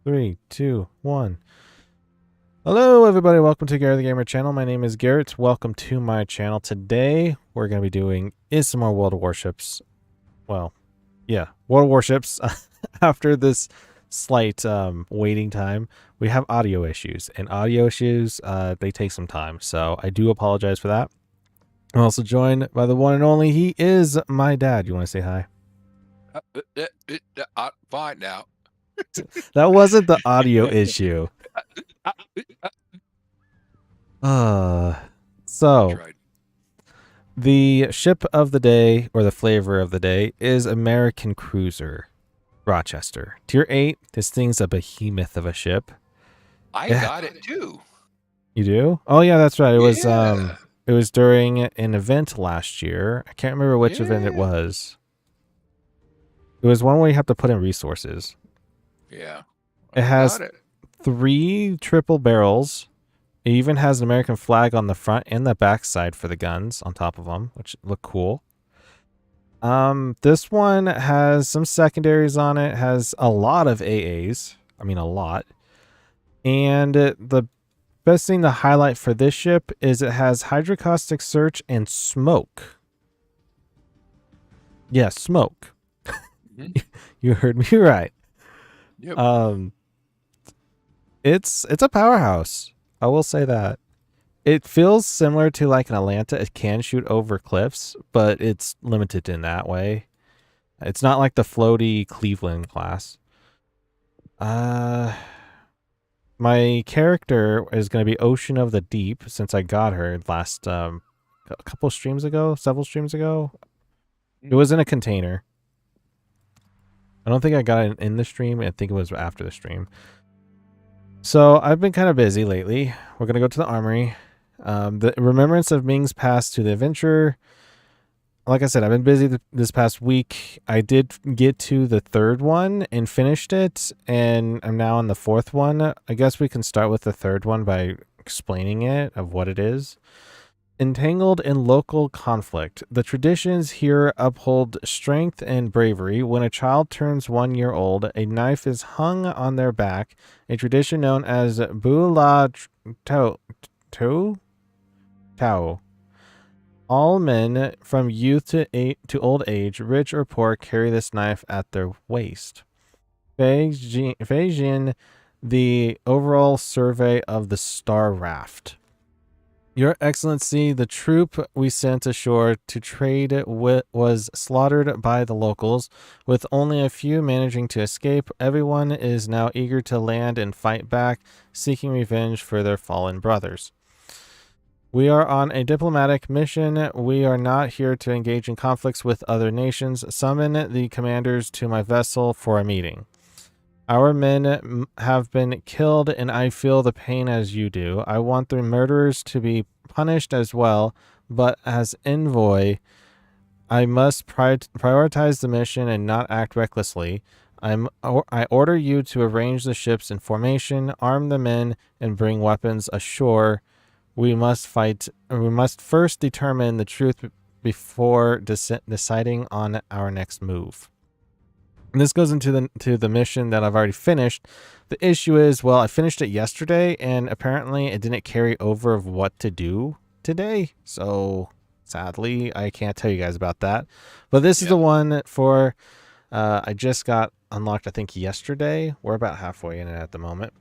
Three, two, one. Hello, everybody. Welcome to Garrett the Gamer channel. My name is Garrett. Welcome to my channel. Today, we're going to be doing some more World of Warships. Well, yeah, World of Warships. After this slight waiting time, we have audio issues, and audio issues they take some time. So I do apologize for that. I'm also joined by the one and only. He is my dad. You want to say hi? Fine now. That wasn't the audio issue. So Tried. the ship of the day, or the flavor of the day, is American Cruiser Rochester. Tier 8. This thing's a behemoth of a ship. I Yeah. got it too. You do? Oh yeah, that's right. Yeah. It was during an event last year. I can't remember which event it Yeah. was. It was one where you have to put in resources. Yeah. It I has got it. 3 triple barrels. It even has an American flag on the front and the back side for the guns on top of them, which look cool. This one has some secondaries on it, has a lot of AAs. I mean, a lot. And the best thing to highlight for this ship is it has hydrocaustic search and smoke. Yeah, smoke. Mhm. You heard me right. Yep. It's a powerhouse. I will say that. It feels similar to like an Atlanta. It can shoot over cliffs, but it's limited in that way. It's not like the floaty Cleveland class. My character is going to be Ocean of the Deep since I got her last a couple streams ago, several streams ago. It was in a container. I don't think I got it in the stream. I think it was after the stream. So I've been kind of busy lately. We're going to go to the armory. The remembrance of Ming's past to the adventurer. Like I said, I've been busy this past week. I did get to the 3rd one and finished it, and I'm now on the 4th one. I guess we can start with the 3rd one by explaining it, of what it is. Entangled in local conflict. The traditions here uphold strength and bravery. When a child turns 1 year old, a knife is hung on their back, a tradition known as Bu La Tao. All men, from youth to old age, rich or poor, carry this knife at their waist. Fei Jin, the overall survey of the Star Raft. Your Excellency, the troop we sent ashore to trade was slaughtered by the locals, with only a few managing to escape. Everyone is now eager to land and fight back, seeking revenge for their fallen brothers. We are on a diplomatic mission. We are not here to engage in conflicts with other nations. Summon the commanders to my vessel for a meeting. Our men have been killed, and I feel the pain as you do. I want the murderers to be punished as well, but as envoy, I must prioritize the mission and not act recklessly. I order you to arrange the ships in formation, arm the men, and bring weapons ashore. We must fight. We must first determine the truth before deciding on our next move. And this goes into the mission that I've already finished. The issue is, well, I finished it yesterday, and apparently it didn't carry over of what to do today. So sadly, I can't tell you guys about that. But this is the one for I just got unlocked, I think, yesterday. We're about halfway in it at the moment.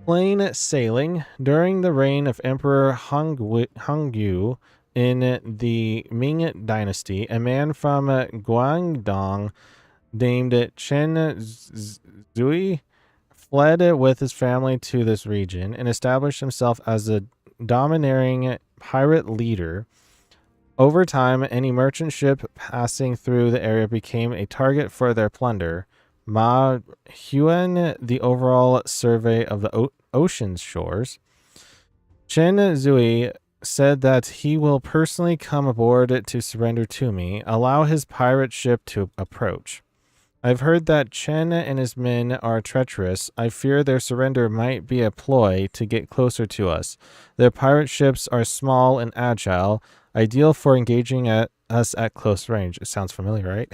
Plain sailing. During the reign of Emperor Hongyu in the Ming Dynasty, a man from Guangdong named Chen Zui fled with his family to this region and established himself as a domineering pirate leader. Over time, any merchant ship passing through the area became a target for their plunder. Ma Huan, the overall survey of the ocean's shores. Chen Zui said that he will personally come aboard to surrender to me, allow his pirate ship to approach. I've heard that Chen and his men are treacherous. I fear their surrender might be a ploy to get closer to us. Their pirate ships are small and agile, ideal for engaging us at close range. It sounds familiar, right?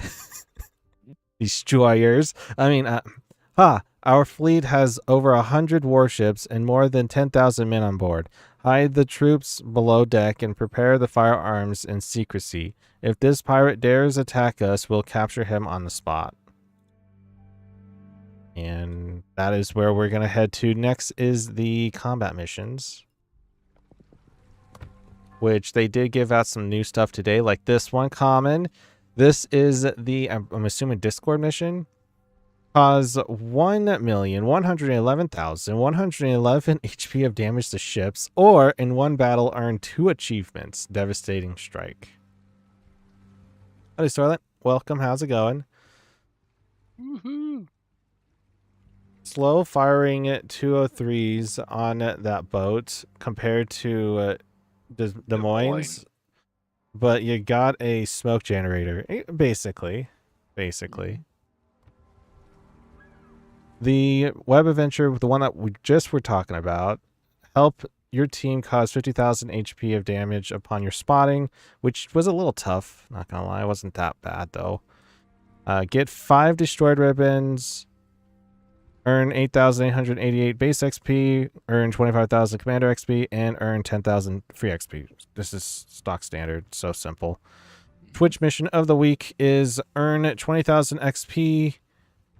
Destroyers. I mean, Our fleet has over 100 warships and more than 10,000 men on board. Hide the troops below deck and prepare the firearms in secrecy. If this pirate dares attack us, we'll capture him on the spot. And that is where we're going to head to. Next is the combat missions, which they did give out some new stuff today, like this one common. This is the, I'm assuming, Discord mission. Cause 1,111,111 HP of damage to ships, or in one battle earn 2 achievements. Devastating Strike. Howdy, Starlet. Welcome. How's it going? Woohoo! Slow firing 203s on that boat compared to Des Moines, but you got a smoke generator, basically. The web adventure, the one that we just were talking about, help your team cause 50,000 HP of damage upon your spotting, which was a little tough. Not gonna lie, it wasn't that bad though. Get 5 destroyed ribbons, earn 8,888 base XP, earn 25,000 commander XP, and earn 10,000 free XP. This is stock standard, so simple. Twitch mission of the week is earn 20,000 XP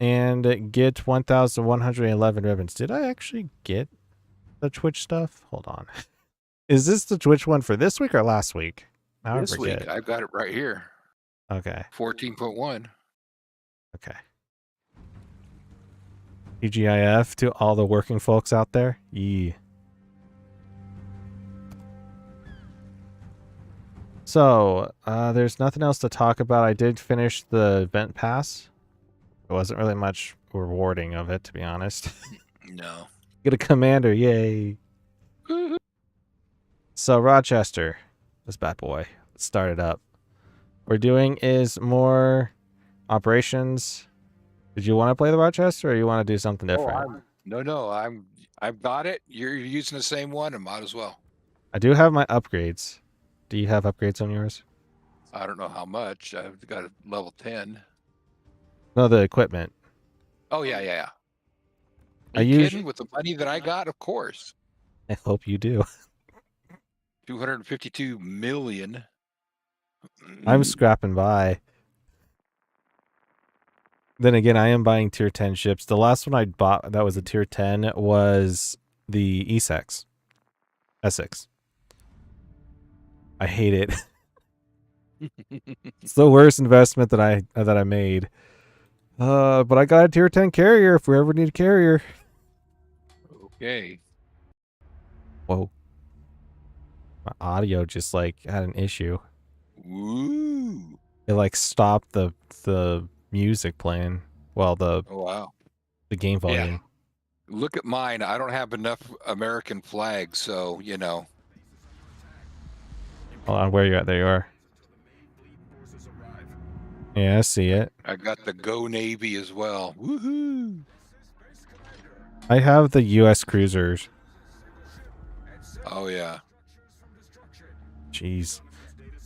and get 1,111 ribbons. Did I actually get the Twitch stuff? Hold on. Is this the Twitch one for this week or last week? This week, I've got it right here. Okay. 14.1. Okay. TGIF to all the working folks out there. Yeah. So, there's nothing else to talk about. I did finish the event pass. It wasn't really much rewarding of it, to be honest. No. Get a commander, yay. So Rochester, this bad boy, let's start it up. What we're doing is more operations. Did you want to play the Rochester or you want to do something different? No, I've got it. You're using the same one, and might as well. I do have my upgrades. Do you have upgrades on yours? I don't know how much. I've got a level 10. No, the equipment. Oh, yeah. Are Are you kidding? With the money that I got, of course. I hope you do. 252 million. I'm scrapping by. Then again, I am buying tier 10 ships. The last one I bought that was a tier 10 was the Essex. Essex. I hate it. It's the worst investment that I made. But I got a tier 10 carrier if we ever need a carrier. Okay. Whoa. My audio just like had an issue. Woo. It like stopped the music playing. Well, Oh, wow. the game volume. Yeah. Look at mine. I don't have enough American flags, so, you know. Hold on, where you at? There you are. Yeah, I see it. I got the Go Navy as well. Woohoo! I have the U.S. cruisers. Oh, yeah. Jeez.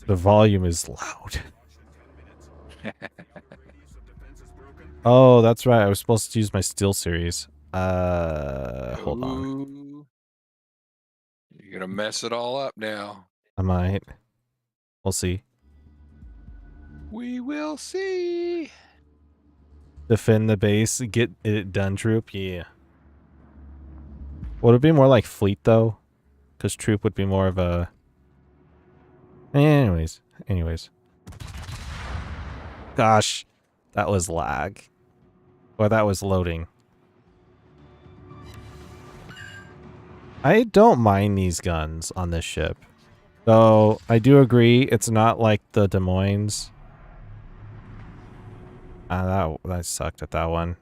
The volume is loud. Oh, that's right. I was supposed to use my Steel series. Hold on. Ooh. You're gonna mess it all up now. I might. We'll see. We will see. Defend the base. Get it done, troop. Yeah. Would it be more like fleet, though? Because troop would be more of a... Anyways. Gosh. That was lag. Or that was loading. I don't mind these guns on this ship. Though, I do agree, it's not like the Des Moines. That sucked at that one.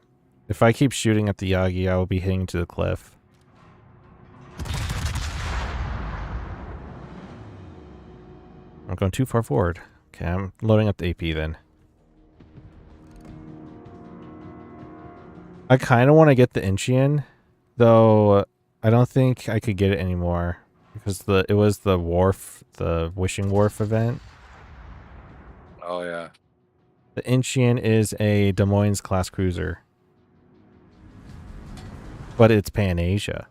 If I keep shooting at the Yagi, I will be hitting to the cliff. I'm going too far forward. Okay, I'm loading up the AP then. I kind of want to get the Incheon, though I don't think I could get it anymore because it was the Wharf, the Wishing Wharf event. Oh, yeah. The Incheon is a Des Moines class cruiser. but it's Pan-Asia.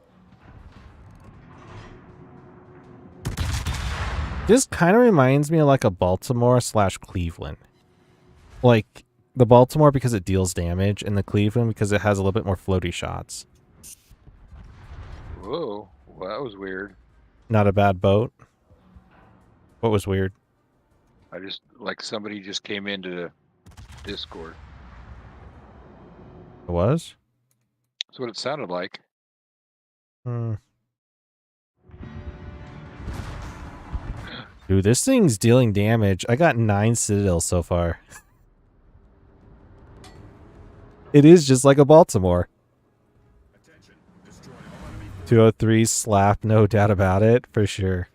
This kind of reminds me of like a Baltimore/Cleveland. Like the Baltimore because it deals damage, and the Cleveland because it has a little bit more floaty shots. Whoa, well, that was weird. Not a bad boat. What was weird? I just, like somebody just came into the Discord. It was? That's what it sounded like. Dude, this thing's dealing damage. I got 9 Citadels so far. It is just like a Baltimore. 203 slap, no doubt about it, for sure.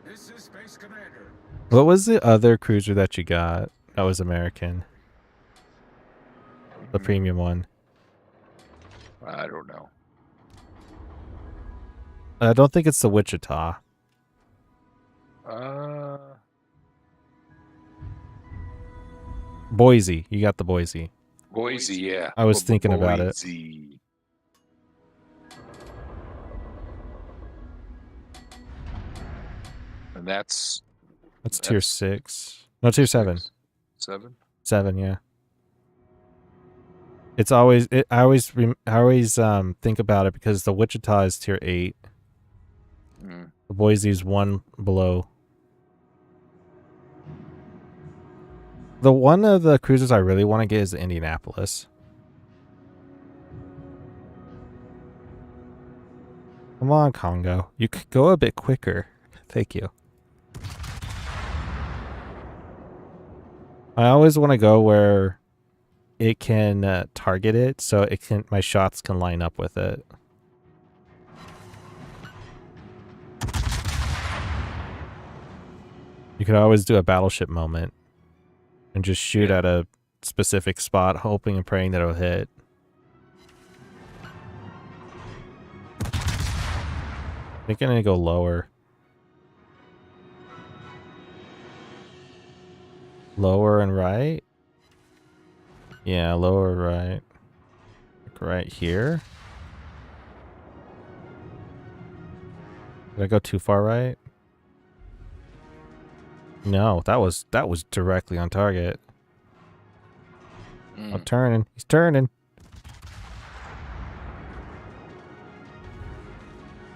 This is Space Commander. What was the other cruiser that you got that was American? The premium one. I don't know. I don't think it's the Wichita. Boise. You got the Boise. Boise, yeah. I was thinking about it. Boise. And that's tier 6. No, tier 7. 7? 7, yeah. It's always I always think about it because the Wichita is tier 8. The Boise's 1 below. The one of the cruisers I really want to get is the Indianapolis. Come on, Congo. You could go a bit quicker. Thank you. I always want to go where it can target it, so it can my shots can line up with it. You could always do a battleship moment and just shoot at a specific spot, hoping and praying that it'll hit. I think I'm gonna go lower. Lower and right? Yeah, lower right. Like right here. Did I go too far right? No, that was directly on target. Oh, turning. He's turning.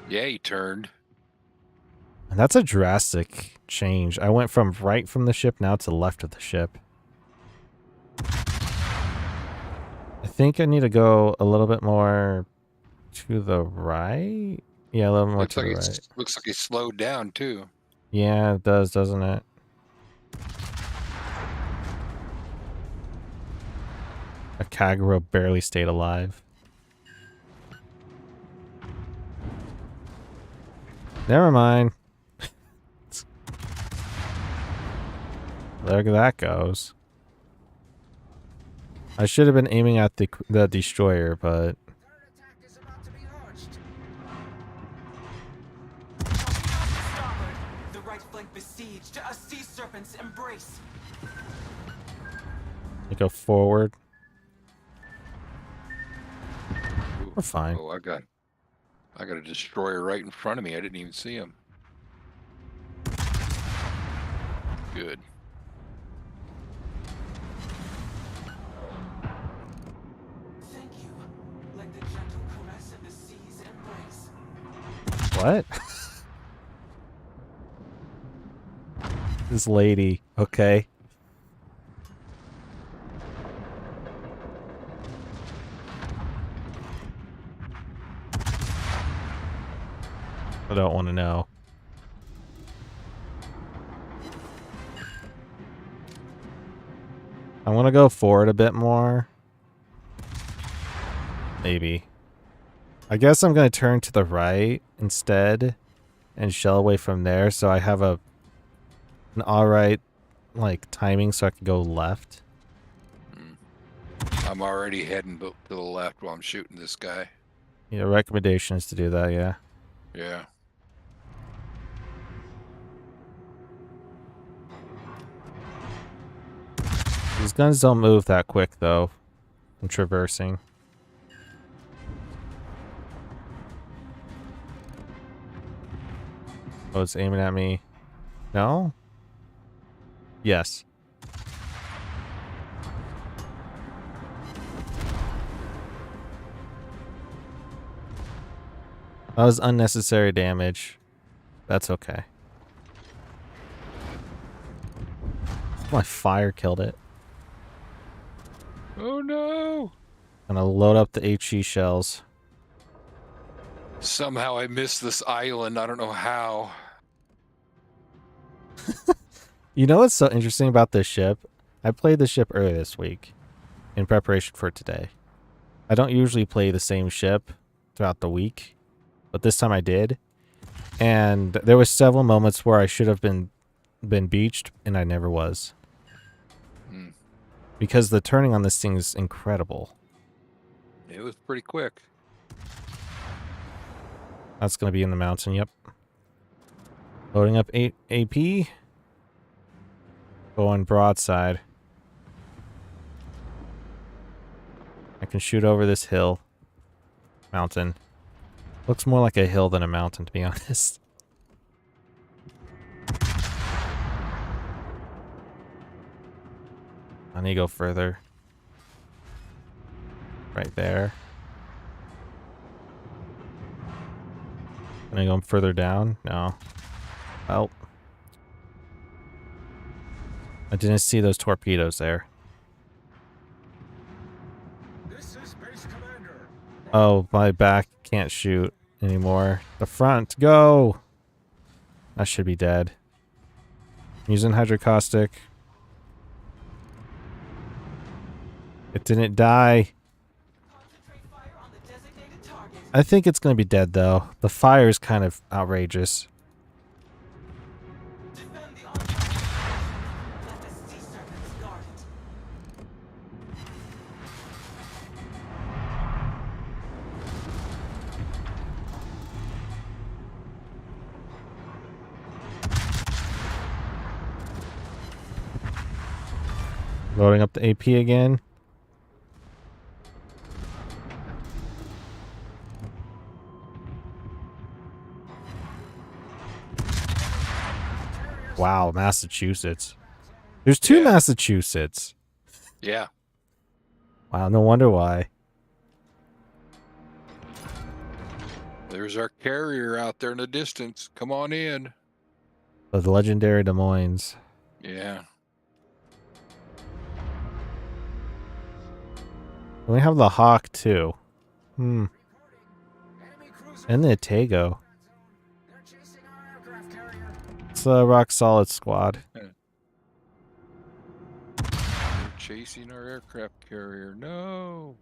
Yeah, he turned. And that's a drastic change. I went from right from the ship now to left of the ship. I think I need to go a little bit more to the right. Yeah, a little more to the right. Looks like he slowed down too. Yeah, it does, doesn't it? A Kagura barely stayed alive. Never mind. There that goes. I should have been aiming at the destroyer, but the right flank besieged. A sea serpent's embrace. you go forward. We're fine. Oh, I got a destroyer right in front of me. I didn't even see him. Good. Thank you. Like the gentle caress of the sea's embrace. What? This lady. Okay. I don't want to know. I want to go forward a bit more. Maybe. I guess I'm going to turn to the right instead and shell away from there so I have an alright like timing so I can go left. I'm already heading to the left while I'm shooting this guy. Yeah, recommendation is to do that, yeah. Yeah. These guns don't move that quick, though. I'm traversing. Oh, it's aiming at me. No? Yes. That was unnecessary damage. That's okay. My fire killed it. Oh no! Gonna load up the HE shells. Somehow I missed this island. I don't know how. You know what's so interesting about this ship? I played the ship earlier this week in preparation for today. I don't usually play the same ship throughout the week, but this time I did. And there was several moments where I should have been beached, and I never was. Because the turning on this thing is incredible. It was pretty quick. That's going to be in the mountain, yep. Loading up 8 AP. Going broadside. I can shoot over this hill. Mountain. Looks more like a hill than a mountain, to be honest. I need to go further. Right there. Can I go further down? No. Oh. I didn't see those torpedoes there. This is Base Commander. Oh, my back can't shoot anymore. The front, go! I should be dead. I'm using hydrocaustic. It didn't die. Concentrate fire on the designated target. I think it's going to be dead, though. The fire is kind of outrageous. Defend the oncoming. Let the sea serpents guard it. Loading up the AP again. Wow, Massachusetts. There's two Yeah. Massachusetts. Yeah. Wow, no wonder why. There's our carrier out there in the distance. Come on in. The legendary Des Moines. Yeah. We have the Hawk, too. Enemy cruiser And the Tago. They're chasing our aircraft carrier. It's a rock solid squad. They're chasing our aircraft carrier. No.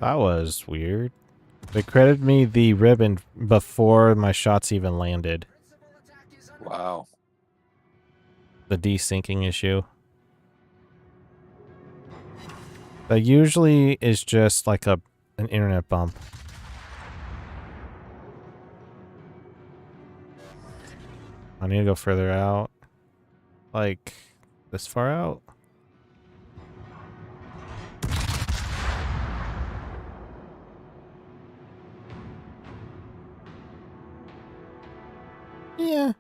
That was weird. They credited me the ribbon before my shots even landed. Principal attack is under Wow. The desyncing issue. That usually is just like an internet bump. I need to go further out. Like, this far out? Yeah.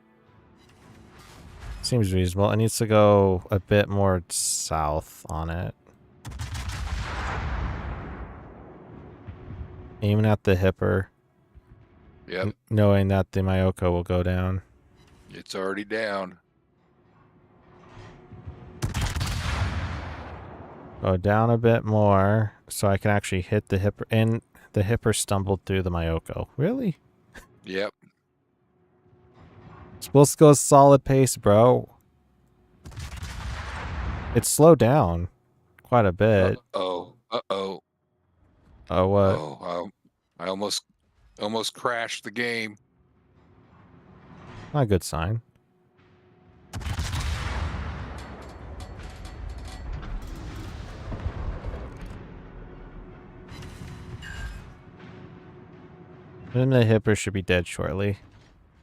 Seems reasonable. It needs to go a bit more south on it. Aiming at the hipper, Yep. knowing that the Myoko will go down. It's already down. Go down a bit more so I can actually hit the hipper. And the hipper stumbled through the Myoko. Really? Yep. Supposed to go solid pace, bro. It slowed down quite a bit. Uh-oh. Uh-oh. Oh, what? Oh, I almost crashed the game. Not a good sign. Then the Hipper should be dead shortly.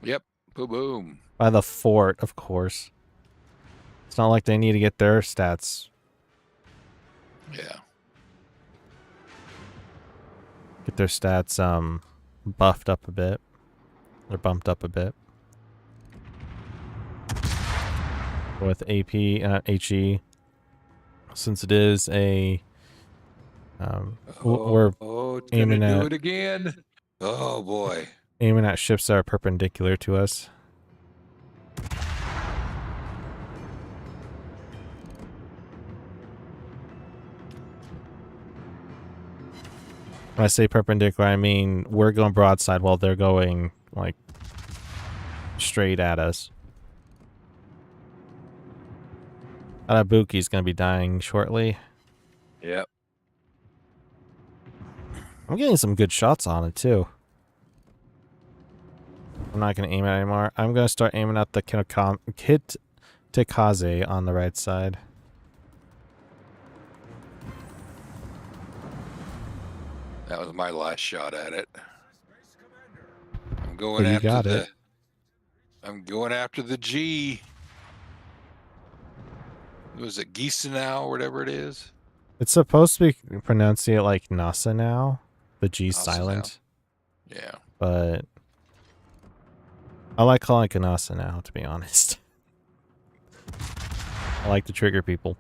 Yep. Boom, boom. By the fort, of course. It's not like they need to get their stats. Yeah. Get their stats buffed up a bit. Or bumped up a bit. With AP HE. Since it is a we're it's aiming gonna do at it again. Oh boy. aiming at ships that are perpendicular to us. When I say perpendicular, I mean we're going broadside while they're going like straight at us. Arabuki's gonna be dying shortly. Yep. I'm getting some good shots on it too. I'm not gonna aim it anymore. I'm gonna start aiming at the Kitakaze on the right side. That was my last shot at it. I'm Well, going you after got the it. I'm going after the G. Was it Giesenau or whatever it is? It's supposed to be pronouncing it like Nasa now. The G's Gnassenau. silent. Yeah. But I like calling it Nasa now, to be honest. I like to trigger people.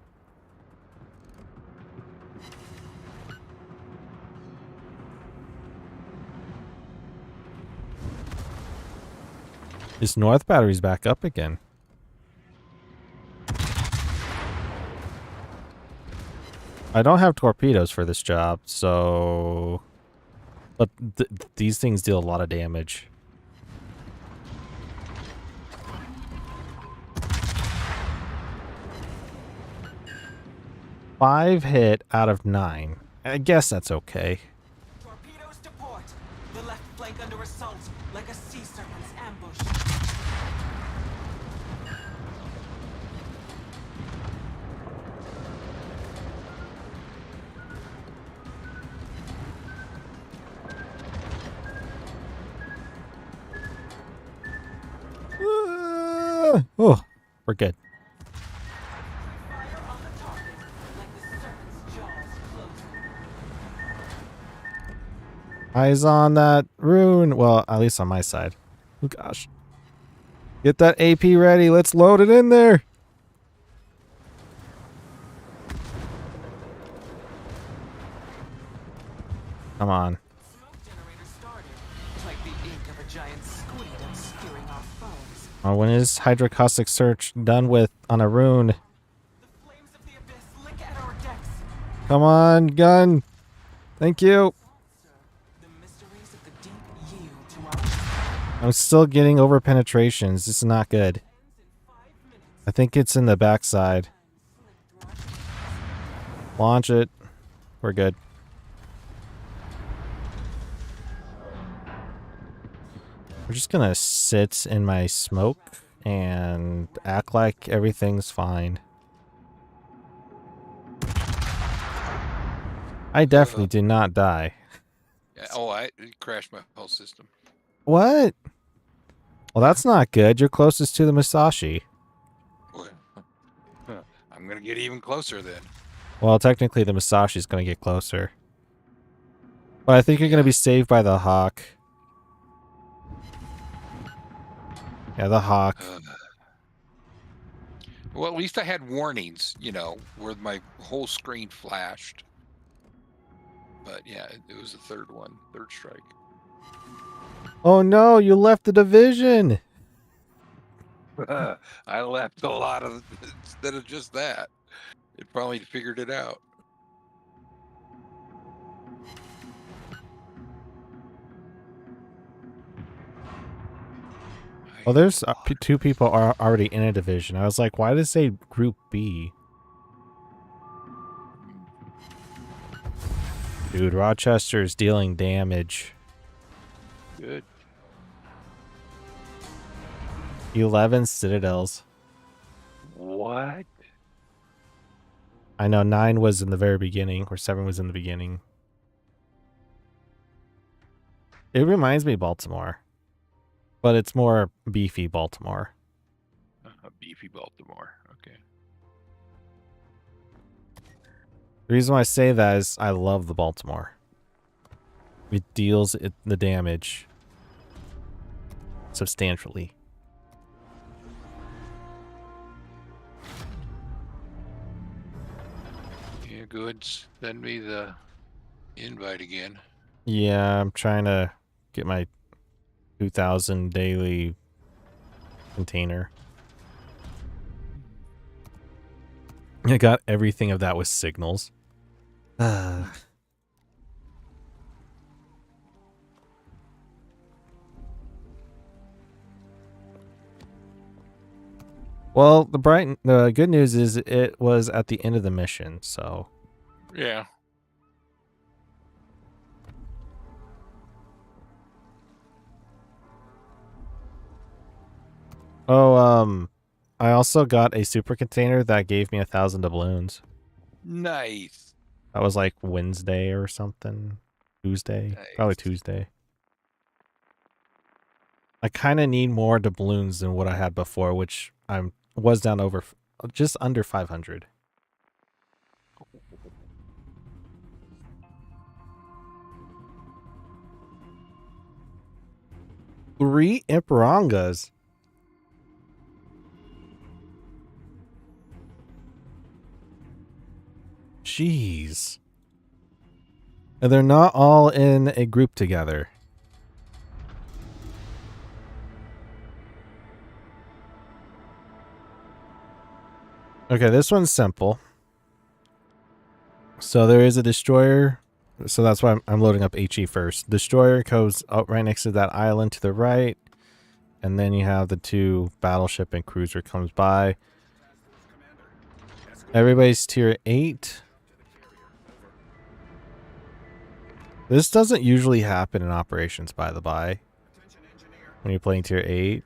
This north battery's back up again. I don't have torpedoes for this job, so... But these things deal a lot of damage. 5 hit out of 9. I guess that's okay. Torpedoes to port. The left flank under assault, like a sea serpent's ambush. Oh, we're good. Fire on the target, like the serpent's jaws closing. Eyes on that rune. Well, at least on my side. Oh, gosh. Get that AP ready. Let's load it in there. Come on. Smoke generator started, like the ink of a giant squid obscuring our foes. Oh, when is hydrocaustic search done with on a rune? The flames of the abyss lick at our decks. Come on, gun. Thank you. The mysteries of the deep yield to our I'm still getting over penetrations. This is not good. ends in 5 minutes. I think it's in the backside. Launch it. We're good. We're just gonna sit in my smoke and act like everything's fine. I definitely did not die. Yeah. Oh, it crashed my whole system. What? Well, that's not good. You're closest to the Musashi. I'm gonna get even closer then. Well, technically the Musashi's gonna get closer. But I think you're gonna be saved by the Hawk. Yeah, the Hawk. Well, at least I had warnings, you know, where my whole screen flashed. But yeah, it was the third strike. Oh no, you left the division! I left a lot of instead of just that. It probably figured it out. Well, there's 2 people are already in a division. I was like, why does it say Group B? Dude, Rochester is dealing damage. Good. 11 citadels. What? I know 9 was in the very beginning, or 7 was in the beginning. It reminds me of Baltimore, but it's more beefy Baltimore. Beefy Baltimore. Okay. The reason why I say that is I love the Baltimore. It deals the damage substantially. Yeah, go ahead and send me the invite again. Yeah, I'm trying to get my 2,000 daily container. I got everything of that with signals. Well, the good news is it was at the end of the mission, so Yeah. oh, I also got a super container that gave me 1,000 doubloons. Nice. That was like Wednesday or something. Tuesday. Probably Nice. Tuesday. I kind of need more doubloons than what I had before, which was down over just under 500. Three Iparangas. Jeez. And they're not all in a group together. Okay, this one's simple. So there is a destroyer. So that's why I'm loading up HE first. Destroyer goes up right next to that island to the right. And then you have the two battleship and cruiser comes by. Everybody's tier 8. This doesn't usually happen in operations, by the by. When you're playing tier 8.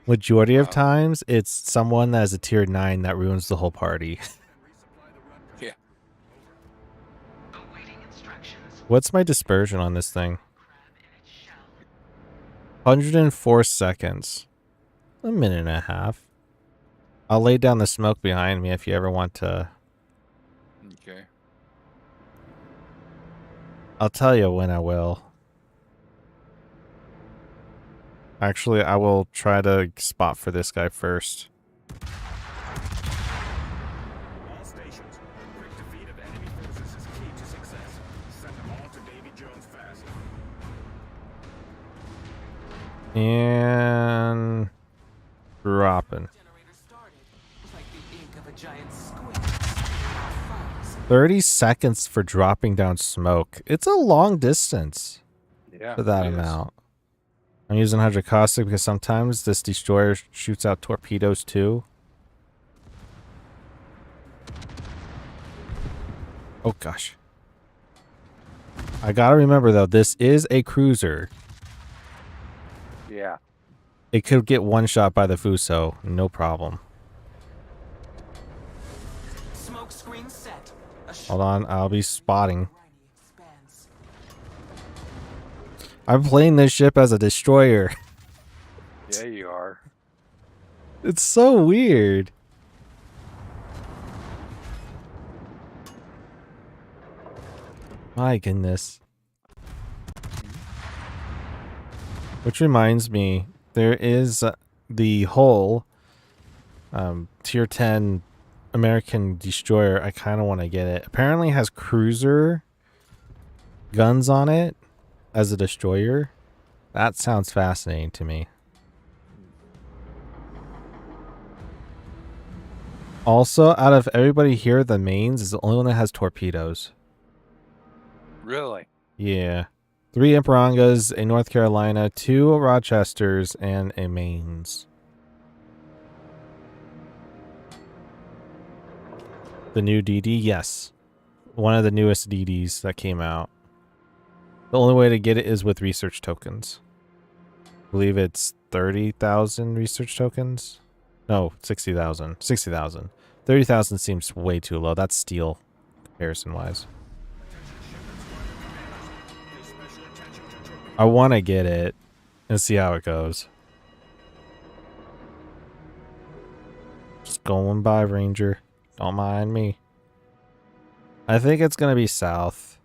Majority of times, it's someone that is a tier 9 that ruins the whole party. Yeah. What's my dispersion on this thing? 104 seconds. A minute and a half. I'll lay down the smoke behind me if you ever want to. Okay. I'll tell you when I will. Actually, I will try to spot for this guy first. All stations. Quick defeat of enemy forces is key to success. Send them all to Davy Jones fast. And dropping. Generator started like the ink of a giant squid. Fires. 30 seconds for dropping down smoke. It's a long distance Yeah. for that it is. amount. I'm using hydrocaustic because sometimes this destroyer shoots out torpedoes too. Oh gosh. I gotta remember though, this is a cruiser. Yeah. It could get one shot by the Fuso, no problem. Smoke screen set. Hold on, I'll be spotting. Expands. I'm playing this ship as a destroyer. Yeah, you are. It's so weird. My goodness. Which reminds me, there is the whole tier 10 American destroyer. I kind of want to get it. Apparently it has cruiser guns on it as a destroyer. That sounds fascinating to me. Also, out of everybody here, the mains is the only one that has torpedoes. Really? Yeah. 3 Iparangas, a North Carolina, 2 Rochesters, and a mains. The new DD? Yes. One of the newest DDs that came out. The only way to get it is with research tokens. I believe it's 30,000 research tokens. No, 60,000. 60,000. 30,000 seems way too low. That's steel, comparison-wise. Pay special attention to torpedoes. I want to get it and see how it goes. Just going by, Ranger. Don't mind me. I think it's going to be south.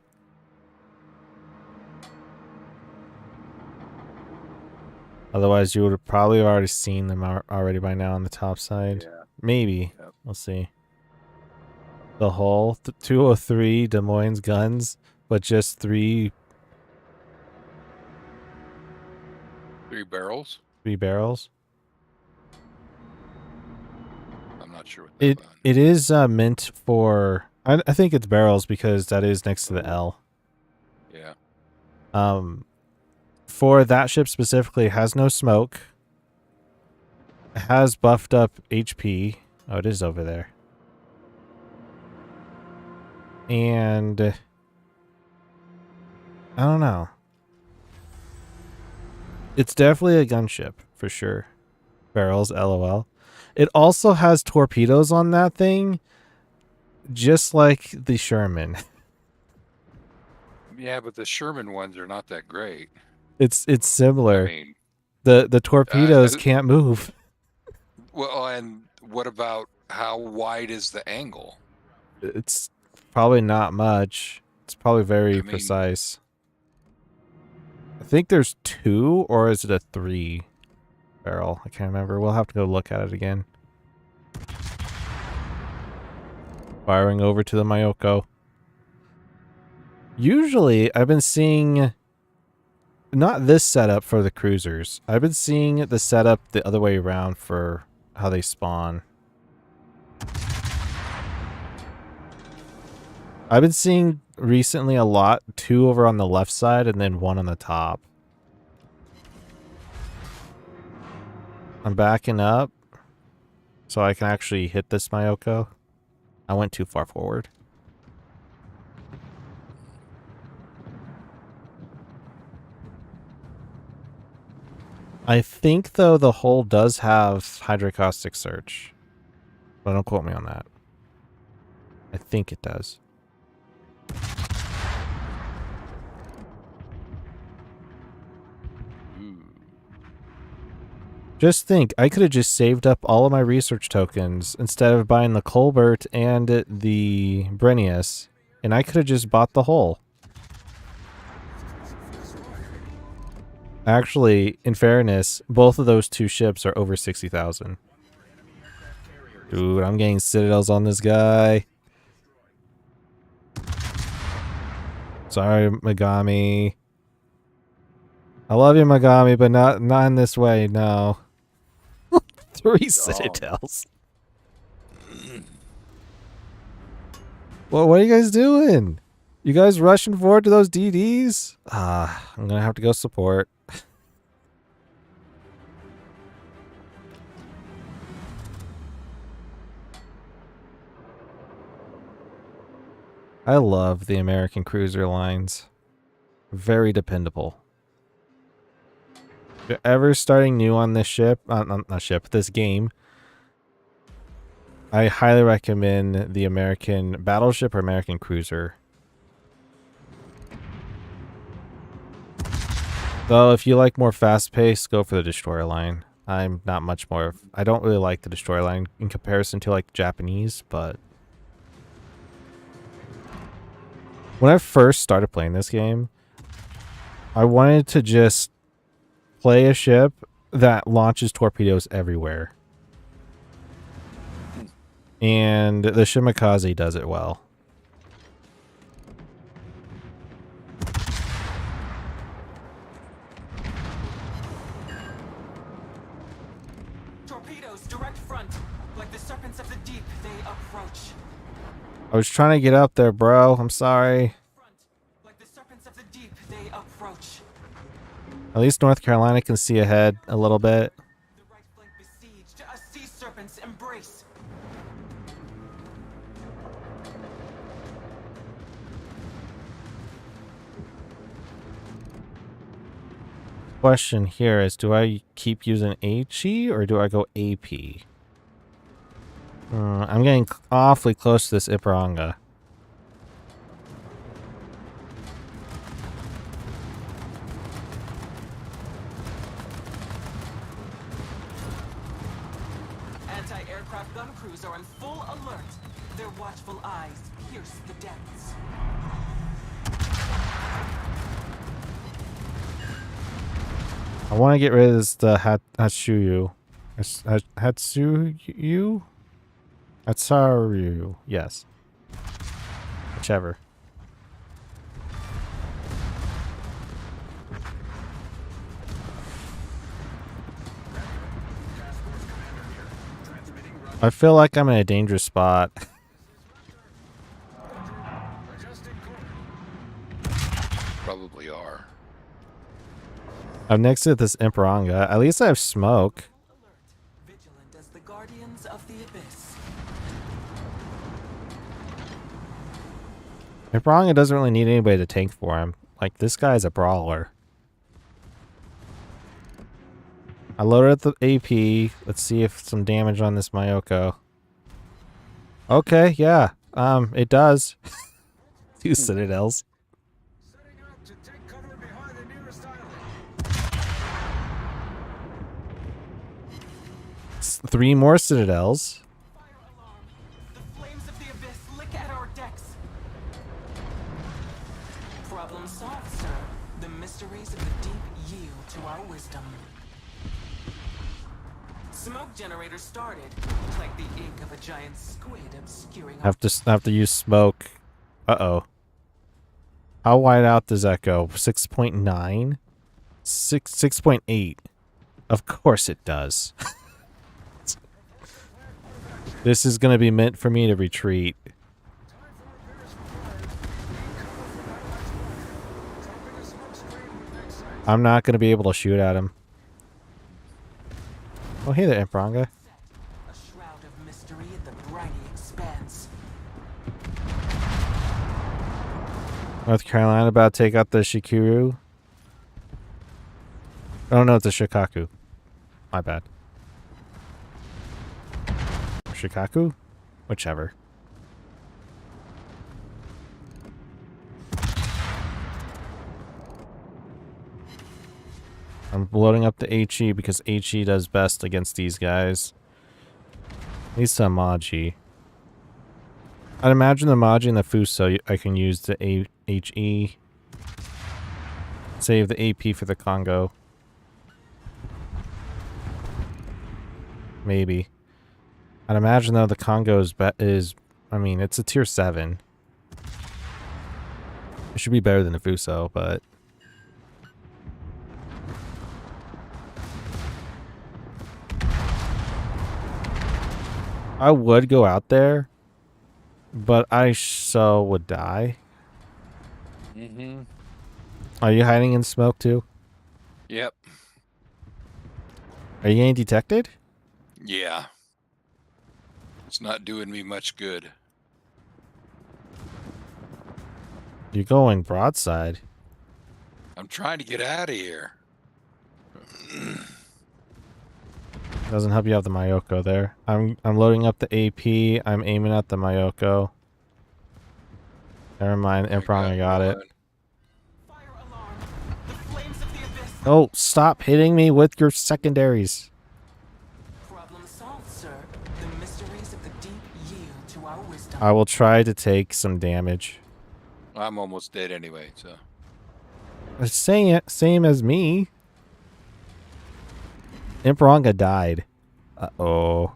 Otherwise, you would have probably already seen them already by now on the top side. Yeah. Maybe. Yep. We'll see. The hull, 203 Des Moines guns, but just 3 barrels. barrels. I'm not sure what that one. It is meant for. I think it's barrels because that is next to the L. Yeah. For that ship specifically, it has no smoke. It has buffed up HP. Oh, it is over there. And I don't know. It's definitely a gunship for sure. Barrels, LOL. It also has torpedoes on that thing, just like the Sherman. Yeah, but the Sherman ones are not that great. It's similar. I mean, the torpedoes can't move. well, and what about how wide is the angle? It's probably not much. It's probably very precise. I think there's 2, or is it a 3 barrel? I can't remember. We'll have to go look at it again. Firing over to the Mayoko. Usually, I've been seeing not this setup for the cruisers. I've been seeing the setup the other way around for how they spawn. I've been seeing recently a lot, 2 over on the left side and then 1 on the top. I'm backing up so I can actually hit this Mayoko. I went too far forward. I think, though, the hull does have hydrocaustic search. But don't quote me on that. I think it does. Just think, I could have just saved up all of my research tokens instead of buying the Colbert and the Brennius, and I could have just bought the hull. Actually, in fairness, both of those 2 ships are over 60,000. Dude, I'm getting citadels on this guy. Sorry, Megami. I love you, Megami, but not in this way, no. 3 citadels. Well, what are you guys doing? You guys rushing forward to those DDs? I'm gonna have to go support. I love the American cruiser lines. Very dependable. If you're ever starting new on this ship, this game, I highly recommend the American battleship or American cruiser. Though, if you like more fast-paced, go for the destroyer line. I'm not much more. I don't really like the destroyer line in comparison to like Japanese, but when I first started playing this game, I wanted to just play a ship that launches torpedoes everywhere. And the Shimakaze does it well. Torpedoes, direct front. Like the serpents of the deep, they approach. I was trying to get up there, bro. I'm sorry. Like the serpents of the deep, they approach. At least North Carolina can see ahead a little bit. The right flank besieged. A sea serpent's embrace. Question here is, do I keep using HE or do I go AP? I'm getting awfully close to this Iparanga. aircraft gun crews are in full alert. Their watchful eyes pierce the depths. I want to get rid of this Hatsuyu. Hatsuyu? Hatsaru. Yes. Whichever. I feel like I'm in a dangerous spot. Probably are. I'm next to this Emperanga. At least I have smoke. Vigilant as the guardians of the abyss. Emperanga doesn't really need anybody to tank for him. Like, this guy's a brawler. I loaded up the AP. Let's see if some damage on this Mayoko. Okay, yeah. It does. 2 citadels. Setting out to take cover behind the nearest island. 3 more citadels. Fire alarm. The flames of the abyss lick at our decks. Problem solved, sir. The mysteries of the deep yield to our wisdom. Smoke generator started, like the ink of a giant squid obscuring our Have to use smoke. Uh-oh. How wide out does that go? 6.9? 6.8. Of course it does. This is going to be meant for me to retreat. I'm not going to be able to shoot at him. Oh, hey there, Emperanga. a shroud of mystery in the briny expanse. North Carolina about to take out the Shikuru. Oh no, it's a Shikaku. My bad. Shikaku? Whichever. I'm loading up the HE because HE does best against these guys. At least some Maji. I'd imagine the Maji and the Fuso I can use the HE. Save the AP for the Congo. Maybe. I'd imagine though the Congo is I mean, it's a tier 7. It should be better than the Fuso, but I would go out there, but I so would die. Mm-hmm. Are you hiding in smoke too? Yep. Are you getting detected? Yeah. It's not doing me much good. You're going broadside. I'm trying to get out of here. Doesn't help you have the Mayoko there. I'm loading up the AP. I'm aiming at the Mayoko. Never mind, Emperor, I got it. Fire alarm. The flames of the abyss. Oh, stop hitting me with your secondaries. Problem solved, sir. The mysteries of the deep yield to our wisdom. I will try to take some damage. I'm almost dead anyway, so. It's saying it, same as me. Emperanga died. Uh-oh.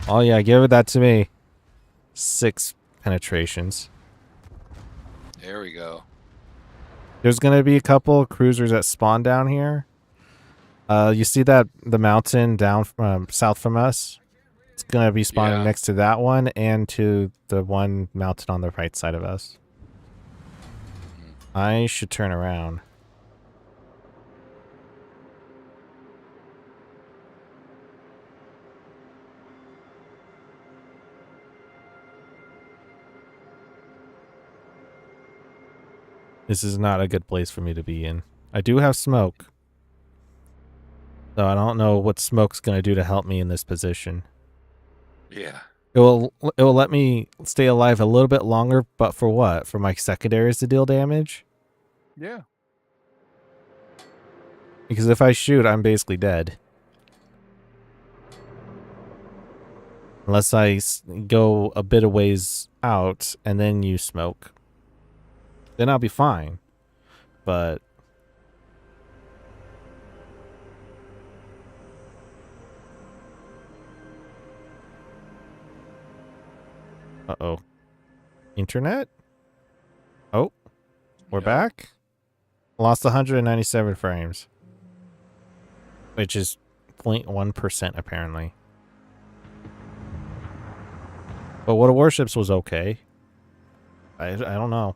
Oh yeah, give that to me. 6 penetrations. There we go. There's gonna be a couple of cruisers that spawn down here. You see that the mountain down from south from us? It's gonna be spawning Yeah. next to that one and to the one mountain on the right side of us. I should turn around. This is not a good place for me to be in. I do have smoke. So I don't know what smoke's going to do to help me in this position. Yeah. It will let me stay alive a little bit longer, but for what? For my secondaries to deal damage? Yeah. Because if I shoot, I'm basically dead. Unless I go a bit of ways out and then you smoke. Then I'll be fine. But... Uh-oh. Internet? Oh. We're Yeah. back? Lost 197 frames. Which is 0.1% apparently. But World of Warships was okay. I don't know.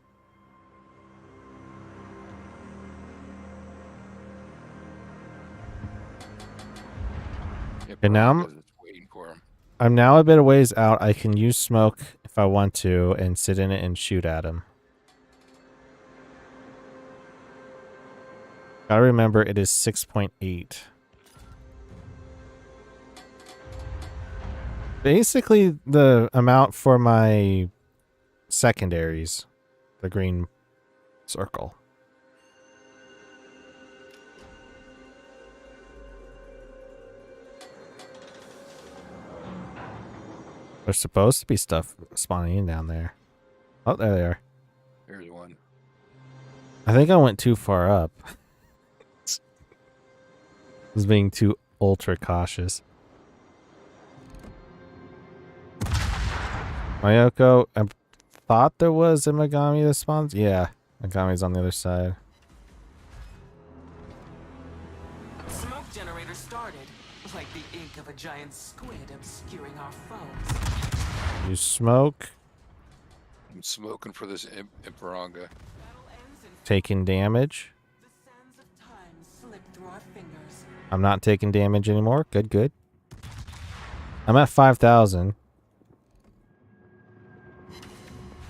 Yeah, And now Veronica is waiting for him. I'm now a bit of ways out. I can use smoke if I want to and sit in it and shoot at him. Gotta remember it is 6.8. Basically the amount for my secondaries. The green circle. There's supposed to be stuff spawning in down there. Oh, there they are. Here's one. I think I went too far up. I was being too ultra cautious. Mayoko, I thought there was a Megami that spawns. Yeah, Megami's on the other side. Smoke generator started, like the ink of a giant squid obscuring our foes. You smoke, I'm smoking for this Imperanga. Battle ends and taking damage. the sands of time slip through our fingers. I'm not taking damage anymore. Good, good. I'm at 5,000.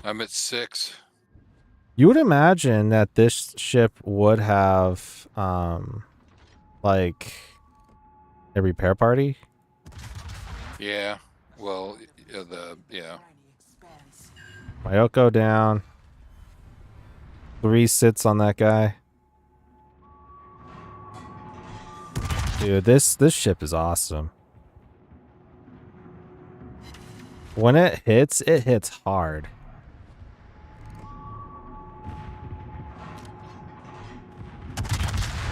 I'm at 6. You would imagine that this ship would have, like, a repair party. Yeah. Well, yeah. Tiny expanse. Mayoko down. 3 sits on that guy. Dude, this ship is awesome. When it hits hard.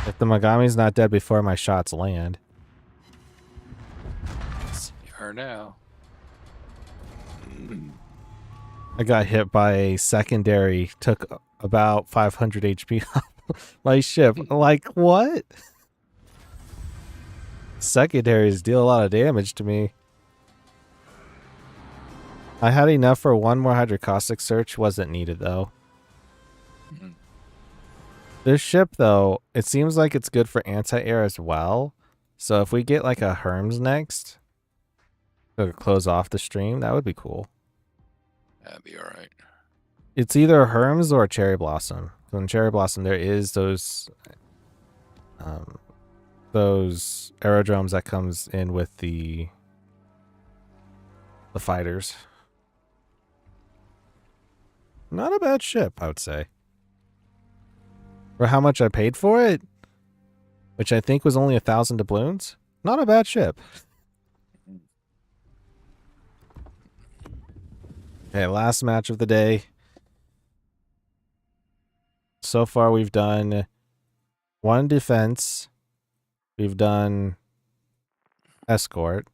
If the Megami's not dead before my shots land. You are now. I got hit by a secondary, took about 500 HP off my ship. Like, what? Secondaries deal a lot of damage to me. I had enough for one more hydrocaustic search. Wasn't needed, though. Mhm. This ship, though, it seems like it's good for anti-air as well. So if we get like a Herms next to close off the stream, that would be cool. That'd be all right. It's either a Herms or a Cherry Blossom. So in Cherry Blossom, there is those aerodromes that comes in with the fighters. Not a bad ship, I would say. For how much I paid for it, which I think was only 1,000 doubloons. Not a bad ship. Okay, last match of the day. So far, we've done 1 defense. We've done escort.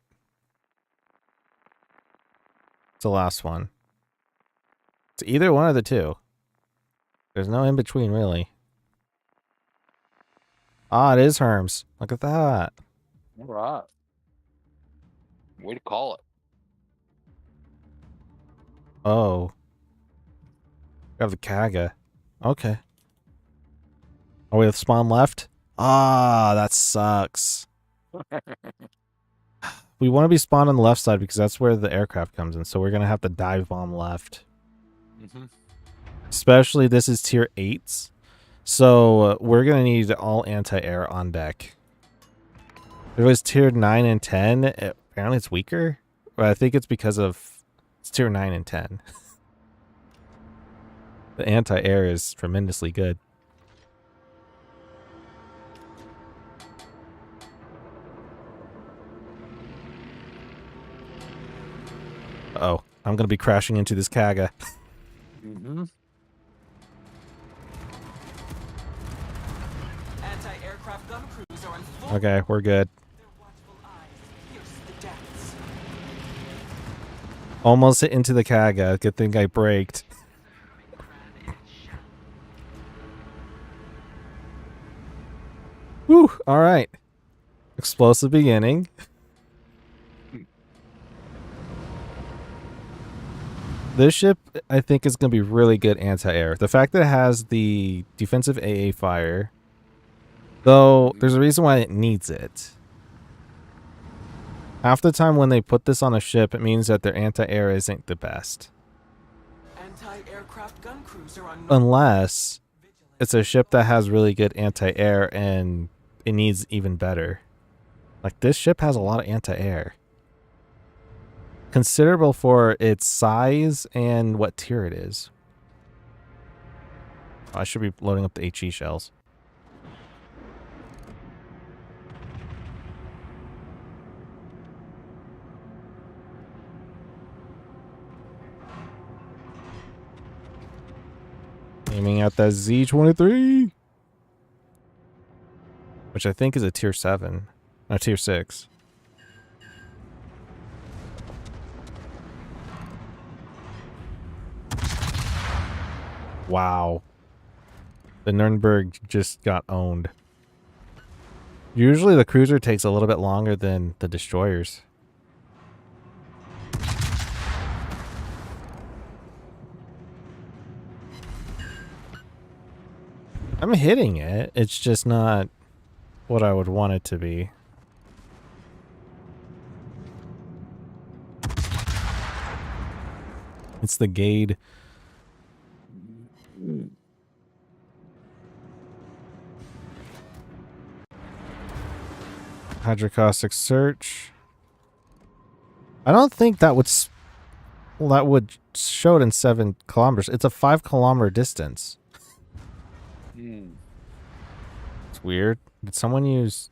It's the last one. It's either one of the two. There's no in between, really. Ah, it is Herms. Look at that. All right. Way to call it. Oh. We have the Kaga. Okay. Are we with spawn left? Ah, that sucks. We want to be spawned on the left side because that's where the aircraft comes in. So we're going to have to dive bomb left. Mm-hmm. Especially this is tier 8s. So we're going to need all anti-air on deck. If it was tier 9 and 10, apparently it's weaker. But I think it's because of it's tier 9 and 10. The anti-air is tremendously good. I'm gonna be crashing into this Kaga. Mm-hmm. Anti-aircraft gun crews are in full. Okay, we're good. Their watchful eyes pierce the depths. Almost hit into the Kaga. Good thing I braked. Whew, alright. Explosive beginning. This ship, I think, is going to be really good anti-air. The fact that it has the defensive AA fire, though, there's a reason why it needs it. Half the time when they put this on a ship, it means that their anti-air isn't the best. Anti-aircraft gun crews are on. Unless it's a ship that has really good anti-air and it needs even better. Like, this ship has a lot of anti-air. Considerable for its size and what tier it is. I should be loading up the HE shells. Aiming at that Z-23. Which I think is a tier 7. No, tier 6. Wow. The Nuremberg just got owned. Usually the cruiser takes a little bit longer than the destroyers. I'm hitting it. It's just not what I would want it to be. It's the Gade. Hydrocaustic search. I don't think that would show it in 7 kilometers. It's a 5 kilometer distance. It's weird. Did someone use...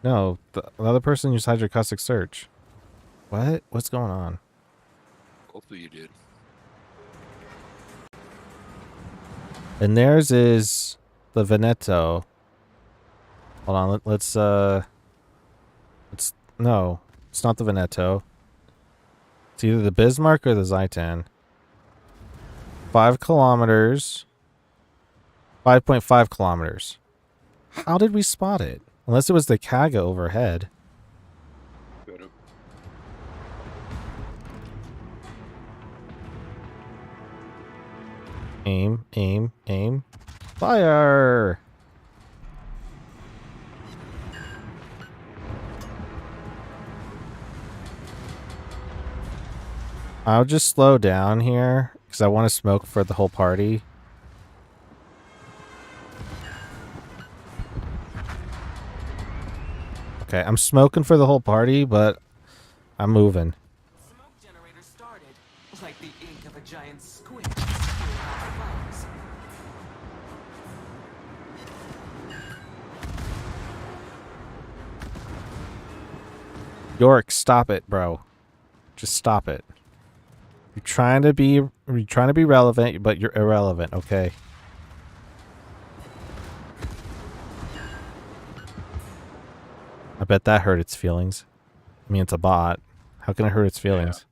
No, the other person used hydrocaustic search. What? What's going on? Hopefully you did. And theirs is the Veneto. Hold on, let's no, it's not the Veneto. It's either the Bismarck or the Zeitan. 5 kilometers. 5.5 kilometers. How did we spot it? Unless it was the Kaga overhead. Could've. Aim, aim, aim. Fire! I'll just slow down here because I want to smoke for the whole party. Okay, I'm smoking for the whole party, but I'm moving. Smoke generator started, like the ink of a giant squid spewing out foams. York, stop it, bro. Just stop it. You're trying to be relevant, but you're irrelevant, okay? I bet that hurt its feelings. I mean, it's a bot. How can it hurt its feelings?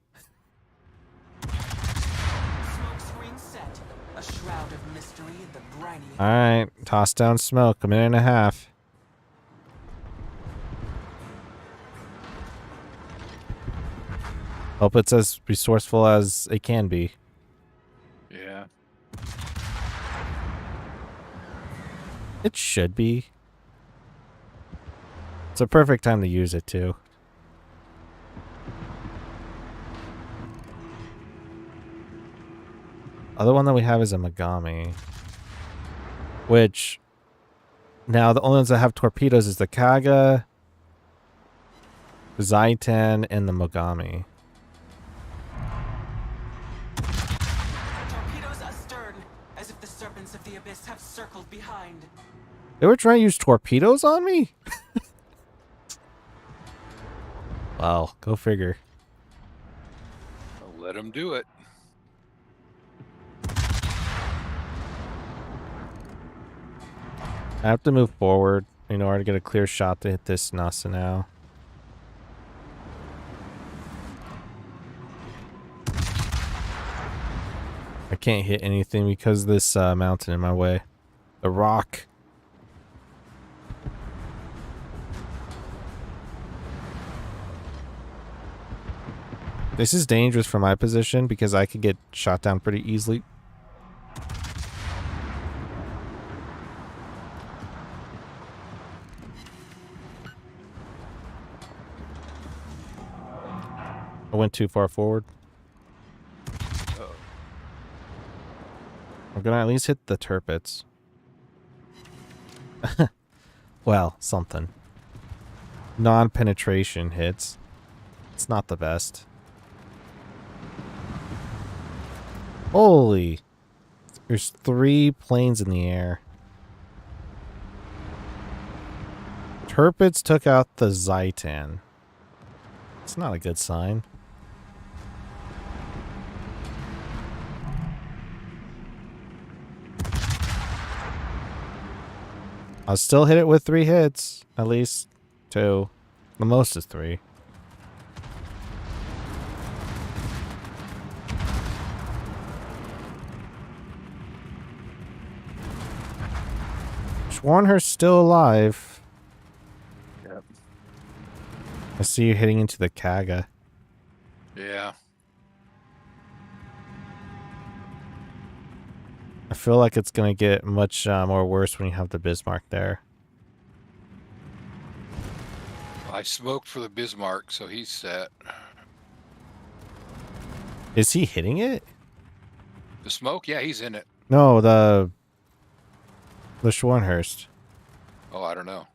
Smoke screen set, a shroud of mystery in the briny. Alright, toss down smoke. A minute and a half. Hope it's as resourceful as it can be. Yeah. It should be. It's a perfect time to use it, too. Other one that we have is a Megami. Which... Now, the only ones that have torpedoes is the Kaga, the Zeitan, and the Mogami. Torpedoes astern, as if the serpents of the abyss have circled behind. They were trying to use torpedoes on me? Wow, go figure. Let him do it. I have to move forward in order to get a clear shot to hit this Nasa now. I can't hit anything because of this mountain in my way. The rock. This is dangerous from my position because I could get shot down pretty easily. I went too far forward. Uh-oh. I'm gonna at least hit the turpits. Well, something. Non-penetration hits. It's not the best. Holy! There's 3 planes in the air. Turpits took out the Zaitan. It's not a good sign. I'll still hit it with 3 hits. At least 2. The most is 3. Schwarnhurst's still alive. Yep. I see you hitting into the Kaga. Yeah. I feel like it's going to get much more worse when you have the Bismarck there. I smoked for the Bismarck, so he's set. Is he hitting it? The smoke? Yeah, he's in it. No, the Schwarnhurst. Oh, I don't know.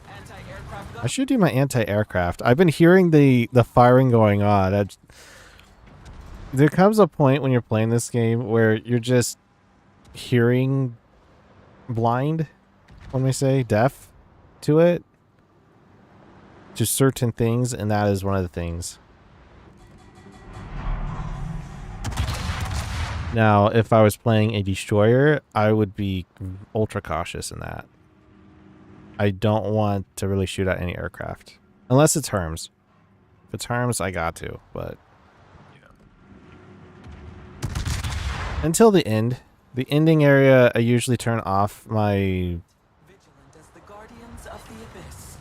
Anti-aircraft I gun. should do my anti-aircraft. I've been hearing the firing going on. There comes a point when you're playing this game where you're just hearing blind, when we say deaf to it, to certain things, and that is one of the things. Now, if I was playing a destroyer, I would be ultra cautious in that. I don't want to really shoot at any aircraft. Unless it's Herms. If it's Herms, I got to, but... Yeah. Until the end. The ending area, I usually turn off my... Vigilant as the guardians of the abyss.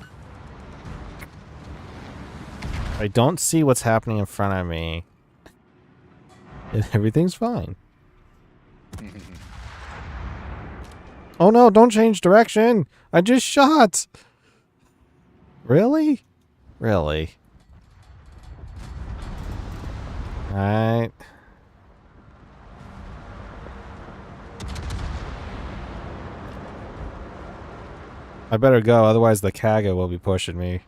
I don't see what's happening in front of me. And everything's fine. Oh no, don't change direction! I just shot! Really? Really? Alright. I better go, otherwise the Kaga will be pushing me.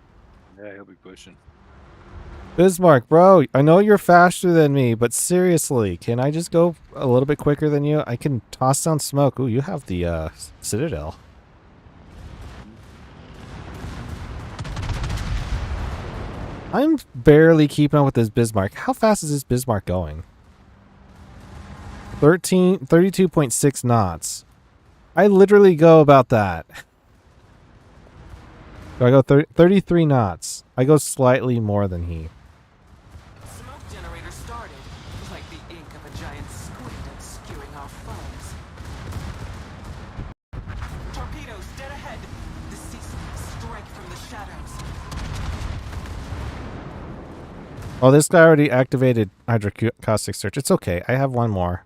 Yeah, he'll be pushing. Bismarck, bro, I know you're faster than me, but seriously, can I just go a little bit quicker than you? I can toss down smoke. Ooh, you have the Citadel. I'm barely keeping up with this Bismarck. How fast is this Bismarck going? 32.6 knots. I literally go about that. Do I go 33 knots? I go slightly more than he. Smoke generator started, like the ink of a giant squid obscuring our foes. Torpedoes dead ahead. The sea snakes strike from the shadows. Oh, this guy already activated hydrocaustic search. It's okay. I have one more.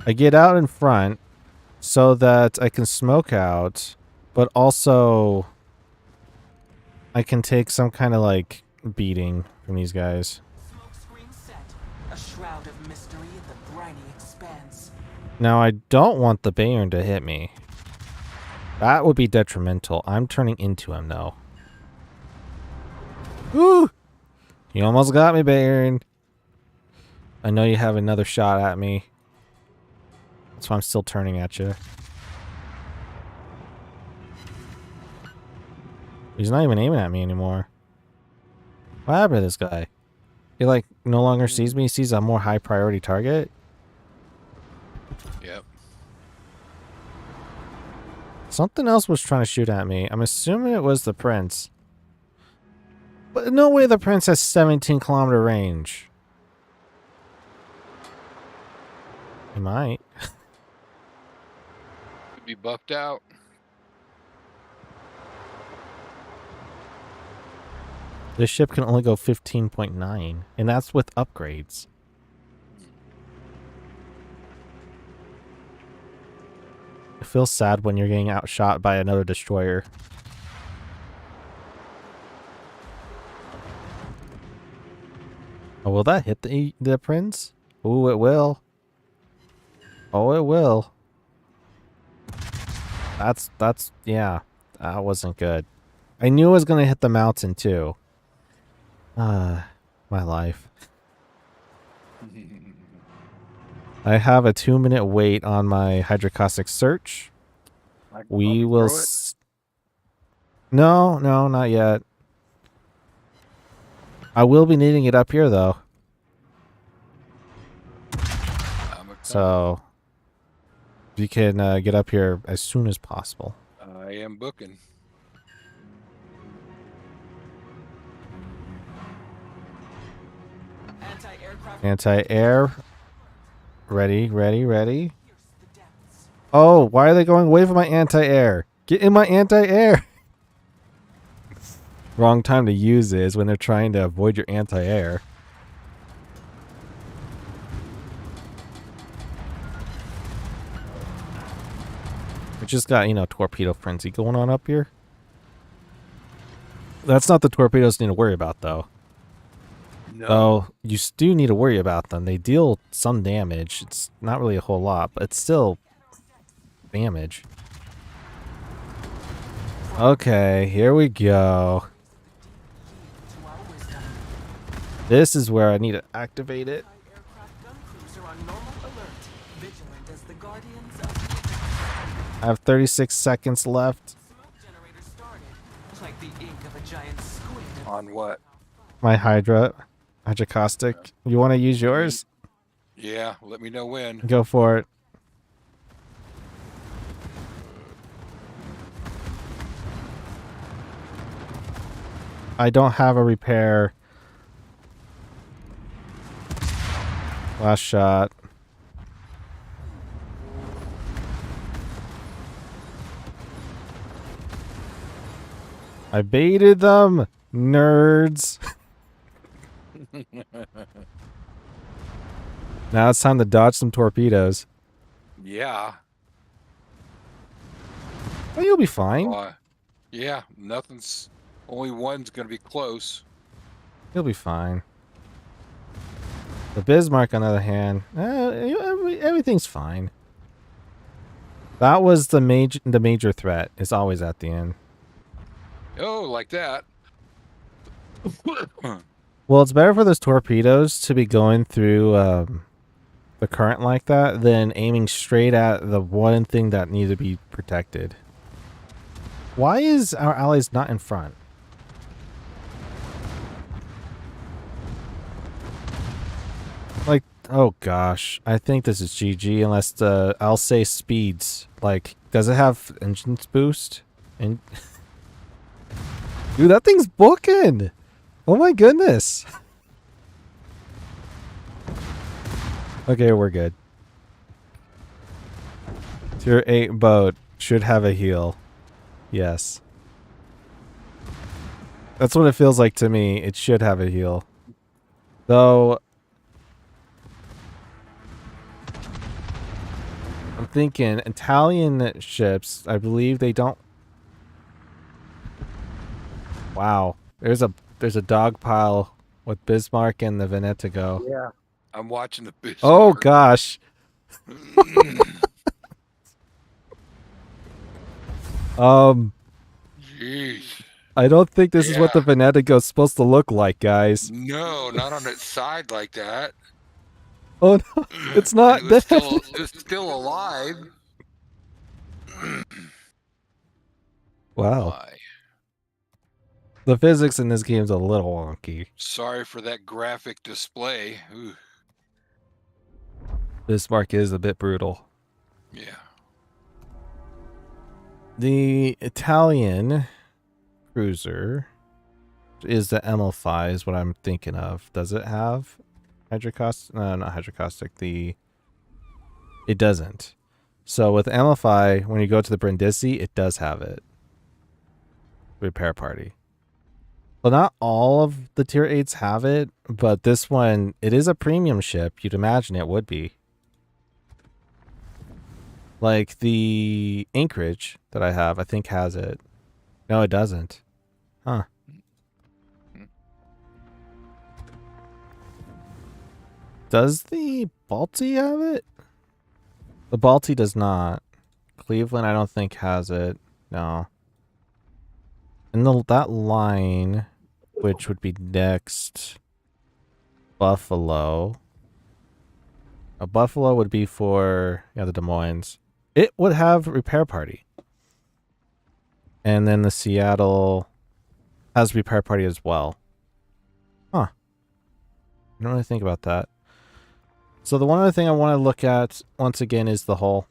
I get out in front so that I can smoke out, but also I can take some kind of like beating from these guys. Smoke screen set. A shroud of mystery in the briny expanse. Now I don't want the Bayern to hit me. That would be detrimental. I'm turning into him though. Woo! You almost got me, Bayern. I know you have another shot at me. That's why I'm still turning at you. He's not even aiming at me anymore. What happened to this guy? He like no longer sees me. He sees a more high priority target. Yep. Something else was trying to shoot at me. I'm assuming it was the prince. But no way the prince has 17-kilometer range. He might. Could be buffed out. This ship can only go 15.9, and that's with upgrades. It feels sad when you're getting outshot by another destroyer. Oh, will that hit the prince? Ooh, it will. Oh, it will. Yeah, that wasn't good. I knew it was gonna hit the mountain too. My life. I have a 2-minute wait on my hydrocaustic search. We will. No, not yet. I will be needing it up here though. So, if you can get up here as soon as possible. I am booking. Anti-air. Ready. Oh, why are they going away from my anti-air? Get in my anti-air. Wrong time to use it is when they're trying to avoid your anti-air. We just got, torpedo frenzy going on up here. That's not the torpedoes need to worry about, though. No. Oh, you do need to worry about them. They deal some damage. It's not really a whole lot, but it's still damage. Okay, here we go. This is where I need to activate it. I have 36 seconds left. On what? My hydrocaustic. You want to use yours? Yeah, let me know when. Go for it. I don't have a repair. Last shot. I baited them, nerds. Now it's time to dodge some torpedoes. Yeah. Well, you'll be fine. Yeah, nothing's... Only one's going to be close. You'll be fine. The Bismarck, on the other hand, everything's fine. That was the major threat. Is always at the end. Oh, like that. Well, it's better for those torpedoes to be going through the current like that than aiming straight at the one thing that needs to be protected. Why is our allies not in front? Like, oh gosh, I think this is GG unless the I'll say speeds. Like, does it have engines boost? And dude, that thing's booking. Oh my goodness. Okay, we're good. Tier 8 boat should have a heal. Yes. That's what it feels like to me. It should have a heal. Though I'm thinking Italian ships, I believe they don't. Wow. There's a dog pile with Bismarck and the Venetigo. Yeah. I'm watching the Bismarck. Oh gosh. Jeez. I don't think this is what the Venetigo is supposed to look like, guys. No, not on its side like that. Oh no, it's not. It's still alive. Wow. Why? The physics in this game is a little wonky. Sorry for that graphic display. Ooh, Bismarck is a bit brutal. yeah. The Italian cruiser is the ML5 is what I'm thinking of. Does it have hydrocaustic? No, not hydrocaustic. It doesn't. So with ML5, when you go to the Brindisi, it does have it. Repair party. Well, not all of the tier 8s have it, but this one, it is a premium ship. You'd imagine it would be. Like the Anchorage that I have, I think has it. No, it doesn't. Huh. Does the Balti have it? The Balti does not. Cleveland, I don't think has it. No. And that line, which would be next, Buffalo. A Buffalo would be for the Des Moines. It would have repair party. And then the Seattle has repair party as well. Huh. I don't really think about that. So the one other thing I want to look at once again is the hull.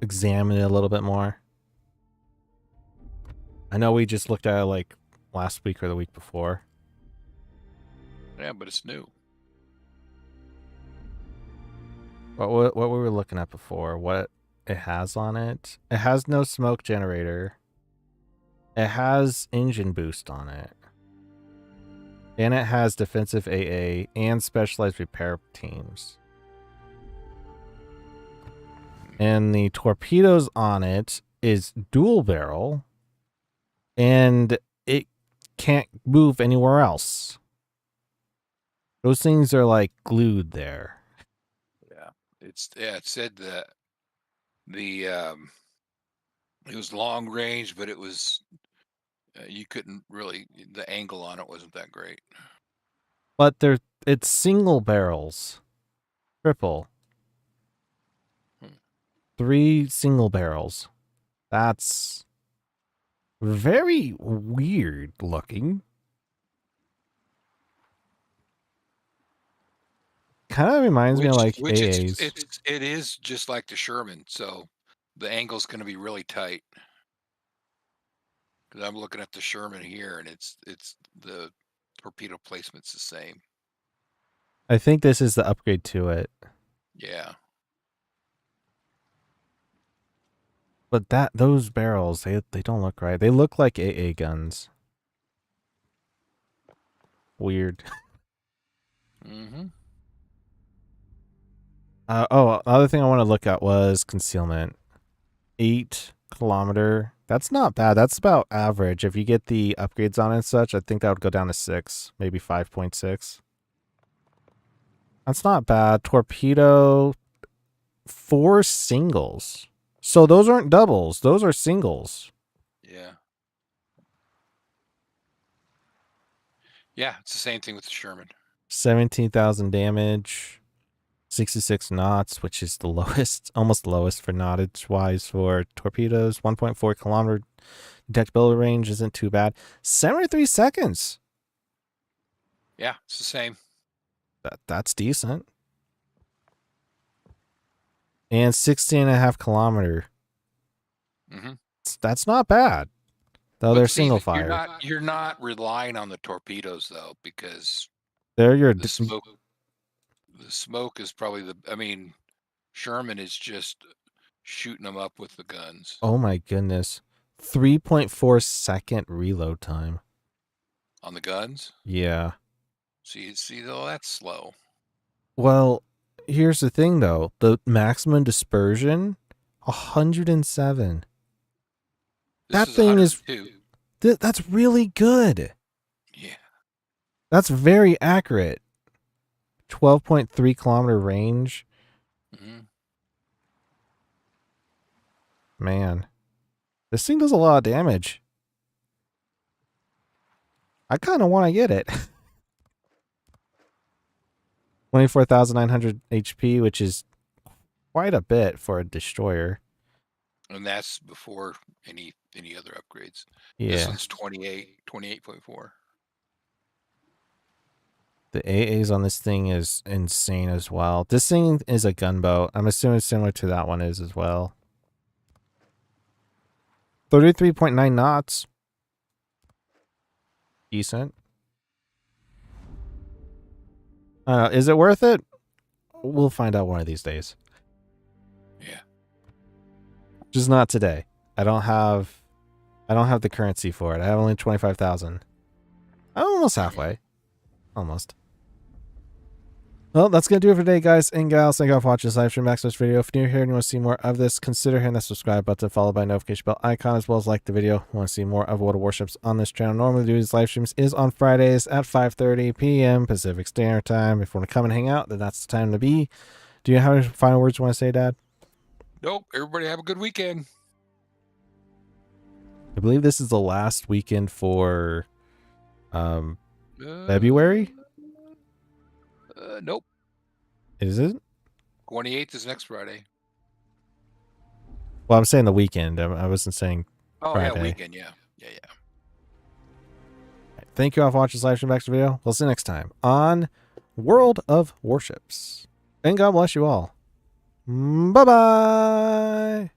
Examine it a little bit more. I know we just looked at it like last week or the week before. Yeah, but it's new. What were we looking at before? What it has on it? It has no smoke generator. It has engine boost on it. And it has defensive AA and specialized repair teams. And the torpedoes on it is dual barrel. And it can't move anywhere else. Those things are like glued there. Yeah, it said that it was long range, but it was you couldn't really, the angle on it wasn't that great. But it's single barrels. Triple. 3 single barrels. That's very weird looking. Kind of reminds me of like AAs. It is just like the Sherman, so the angle's going to be really tight. Because I'm looking at the Sherman here, and it's the torpedo placement's the same. I think this is the upgrade to it. Yeah. But those barrels, they don't look right. They look like AA guns. Weird. Mm-hmm. Another thing I want to look at was concealment. 8 kilometer. That's not bad. That's about average. If you get the upgrades on it and such, I think that would go down to 6, maybe 5.6. That's not bad. Torpedo, 4 singles. So those aren't doubles. Those are singles. Yeah. Yeah, it's the same thing with the Sherman. 17,000 damage. 66 knots, which is the lowest, almost the lowest for knottage wise for torpedoes. 1.4 kilometer detectability range isn't too bad. 73 seconds. Yeah, it's the same. That's decent. And 16.5 kilometer. Mm-hmm. That's not bad. Though they're single You're fire. you're not relying on the torpedoes though, because They're your the smoke is probably Sherman is just shooting them up with the guns. Oh my goodness. 3.4 second reload time. On the guns? Yeah. See though, that's slow. Well, here's the thing though. The maximum dispersion, 107. That thing is that's really good. Yeah. That's very accurate. 12.3 kilometer range. Mm-hmm. Man, this thing does a lot of damage. I kind of want to get it. 24,900 HP, which is quite a bit for a destroyer. And that's before any other upgrades. Yeah. This one's 28.4. The AAs on this thing is insane as well. This thing is a gunboat. I'm assuming similar to that one is as well. 33.9 knots. Decent. Is it worth it? We'll find out one of these days. Yeah. Just not today. I don't have the currency for it. I have only 25,000. I'm almost halfway. Almost. Well, that's going to do it for today, guys and gals. Thank you all for watching this live stream access video. If you're new here and you want to see more of this, consider hitting that subscribe button followed by notification bell icon, as well as like the video. If you want to see more of World of Warships on this channel. Normally do these live streams is on Fridays at 5:30 p.m. Pacific Standard Time. If you want to come and hang out, then that's the time to be. Do you have any final words you want to say, Dad? Nope. Everybody have a good weekend. I believe this is the last weekend for February. Nope. Is it? 28th is next Friday. Well, I'm saying the weekend. I wasn't saying Oh, Friday. yeah, weekend. Yeah. Thank you all for watching this live stream next video. We'll see you next time on World of Warships. And God bless you all. Bye-bye.